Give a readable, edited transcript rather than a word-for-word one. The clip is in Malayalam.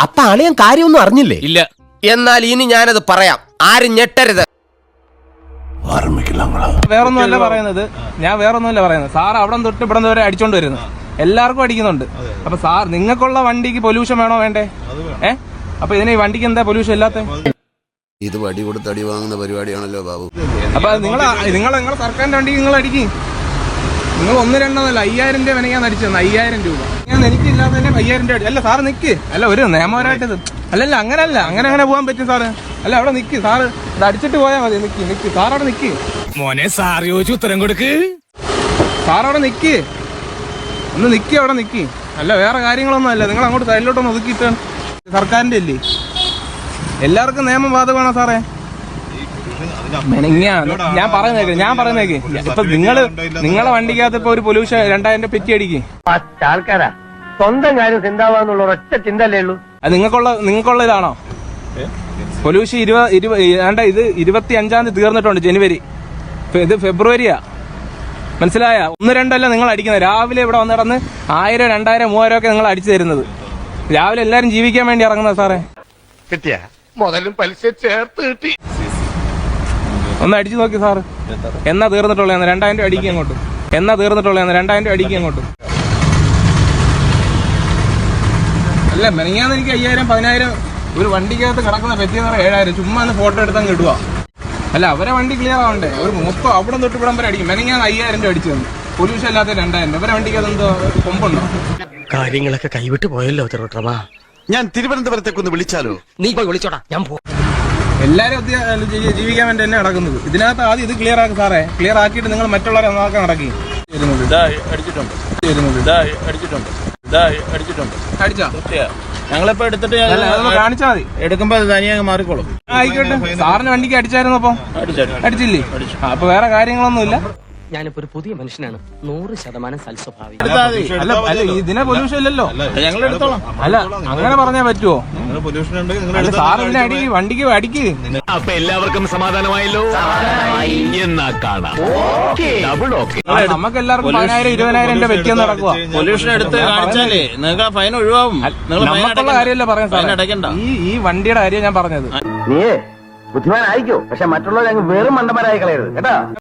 അപ്പൊ അളിയൻ കാര്യമൊന്നും അറിഞ്ഞില്ലേ? ഇല്ല. എന്നാൽ ഇനി ഞാനത് പറയാം, ആരും ഞെട്ടരുത്. വേറൊന്നുമല്ല പറയുന്നത്, ഞാൻ വേറൊന്നുമല്ല പറയുന്നത്. സാർ അവിടെ തൊട്ട് ഇവിടെ വരെ അടിച്ചോണ്ട് വരുന്നു, എല്ലാവർക്കും അടിക്കുന്നുണ്ട്. അപ്പൊ സാർ നിങ്ങൾക്കുള്ള വണ്ടിക്ക് പൊല്യൂഷൻ വേണോ വേണ്ടേ? അപ്പൊ ഇതിന് ഈ വണ്ടിക്ക് എന്താ പൊല്യൂഷൻ ഇല്ലാത്ത? ഇത് വടി കൊടുത്ത് അടി വാങ്ങുന്ന പരിപാടിയാണല്ലോ ബാബു. അപ്പൊ നിങ്ങൾ സർക്കാരിന്റെ വണ്ടിക്ക് നിങ്ങൾ അടിക്കും. നിങ്ങൾ 1-2 5000 രൂപ ഞാൻ അടിച്ചത്. 5000 രൂപ ഞാൻ എനിക്കില്ലാതെ 5000 രൂപ. അല്ല സാറ് നിക്ക്, അല്ല ഒരു നിയമപരമായിട്ടത് അല്ലല്ല, അങ്ങനല്ല, അങ്ങനെ പോകാൻ പറ്റും സാറ്. അല്ല അവിടെ നിക്ക് സാറ്, ഇത് അടിച്ചിട്ട് പോയാൽ മതി. നിക്ക് സാർ അവിടെ നിക്ക്. മോനെ സാർ ചോദിച്ചു ഉത്തരം കൊടുക്ക്. സാർ അവിടെ നിക്ക്, ഒന്ന് നിക്ക്, അവിടെ നിക്ക്. അല്ല വേറെ കാര്യങ്ങളൊന്നും അല്ല, നിങ്ങൾ അങ്ങോട്ട് സൈഡിലോട്ടൊന്ന് ഒതുക്കിയിട്ട്. സർക്കാരിന്റെ അല്ലേ, എല്ലാവർക്കും നിയമം ബാധകമാണോ സാറേ? ഞാൻ പറയുന്നേക്ക് ഇപ്പൊ നിങ്ങളെ വണ്ടിക്കകത്ത് ഇപ്പൊ ഒരു പൊല്യൂഷൻ 2000 രൂപ പെറ്റി അടിക്കും. ആൾക്കാരാ സ്വന്തം കാര്യം ചിന്താവാന്നുള്ള ഒറ്റ ചിന്തല്ലേ ഉള്ളൂ. അത് നിങ്ങൾക്കുള്ള ഇതാണോ പൊല്യൂഷൻ? ഇത് 25-ാം തീയതി തീർന്നിട്ടുണ്ട്, ജനുവരി. ഇത് ഫെബ്രുവരിയാ, മനസ്സിലായ? 1-2 നിങ്ങൾ അടിക്കുന്നത്. രാവിലെ ഇവിടെ വന്ന് കിടന്ന് 1000, 2000, 3000 ഒക്കെ നിങ്ങൾ അടിച്ചു തരുന്നത്. രാവിലെ എല്ലാരും ജീവിക്കാൻ വേണ്ടി ഇറങ്ങുന്നത് സാറേ. കിട്ടിയ മുതലും പലിശ ചേർത്ത് കിട്ടി. ഒന്ന് അടിച്ചു നോക്കി സാറ്. എന്നാ തീർന്നിട്ടുള്ളതെന്ന് 2000 രൂപ അടിക്കും അങ്ങോട്ട്. 2000 രൂപ അടിക്കും അങ്ങോട്ട്. അല്ല മെനങ്ങാന്ന് എനിക്ക് 5000, 10000 ഒരു വണ്ടിക്കകത്ത് കിടക്കുന്ന പറ്റിയെന്ന് പറയാം. 7000 ചുമ്മാ ഫോട്ടോ എടുത്താൽ കിട്ടുക. അല്ല അവരെ വണ്ടി ക്ലിയർ ആവണ്ടേ? ഒരു മൊത്തം അവിടെ തൊട്ട് ഇവിടം വരെ അടിക്കും. മെനങ്ങാന്ന് 5000 രൂപ അടിച്ചു തന്നു, പൊല്യൂഷൻ അല്ലാത്ത 2000. ഇവരെ വണ്ടിക്കകത്ത് എന്തോ കൊമ്പുണ്ടോ? കാര്യങ്ങളൊക്കെ കൈവിട്ട് പോയല്ലോ തിരുവട്ടമാ. ഞാൻ തിരുവനന്തപുരത്തേക്കൊന്ന് വിളിച്ചാലോ? നീ പോയി വിളിച്ചോടാ, ഞാൻ പോ. എല്ലാരും ജീവിക്കാൻ വേണ്ടി തന്നെ നടക്കുന്നത്. ഇതിനകത്ത് ആദ്യം ഇത് ക്ലിയർ ആക്കും സാറേ. ക്ലിയർ ആക്കിയിട്ട് നിങ്ങൾ മറ്റുള്ളവരെ നന്നാക്കാൻ നടക്കി. അടിച്ചോ? ഞങ്ങളിപ്പോ എടുത്തിട്ട് കാണിച്ചാൽ മതി, എടുക്കുമ്പോ തനിയെ മാറിക്കോളും. ആയിക്കോട്ടെ. സാറിന് വണ്ടിക്ക് അടിച്ചായിരുന്നു? അപ്പൊ അടിച്ചില്ലേ? അപ്പൊ വേറെ കാര്യങ്ങളൊന്നും ഇല്ല. ഞാനിപ്പോ ഒരു പുതിയ മനുഷ്യനാണ്, 100% സൽസ്വഭാവി. അല്ല ഇതിനെ പൊല്യൂഷൻ ഇല്ലല്ലോ, ഞങ്ങൾ എടുത്തോളാം. അല്ല അങ്ങനെ പറഞ്ഞാൽ പറ്റുമോ? സാറിന് അടി, വണ്ടിക്ക് അടിക്ക്. അപ്പൊ എല്ലാവർക്കും സമാധാനമായല്ലോ. എന്നാ കാണാം. നമുക്ക് എല്ലാവർക്കും 10000, 20000 രൂപ വെക്കാൻ നടക്കുക. പൊല്യൂഷൻ എടുത്ത് കാണിച്ചാലേ നിങ്ങൾക്ക് ഫൈൻ ഒഴിവാകും. നമുക്കുള്ള കാര്യമല്ല പറയാൻ സാർ. ഈ വണ്ടിയുടെ കാര്യം ഞാൻ പറഞ്ഞത്. നീ ബുദ്ധിമാനായിക്കോ, പക്ഷെ മറ്റുള്ളവരെ വെറും മണ്ടന്മാരായി കളയരുത് കേട്ടാ.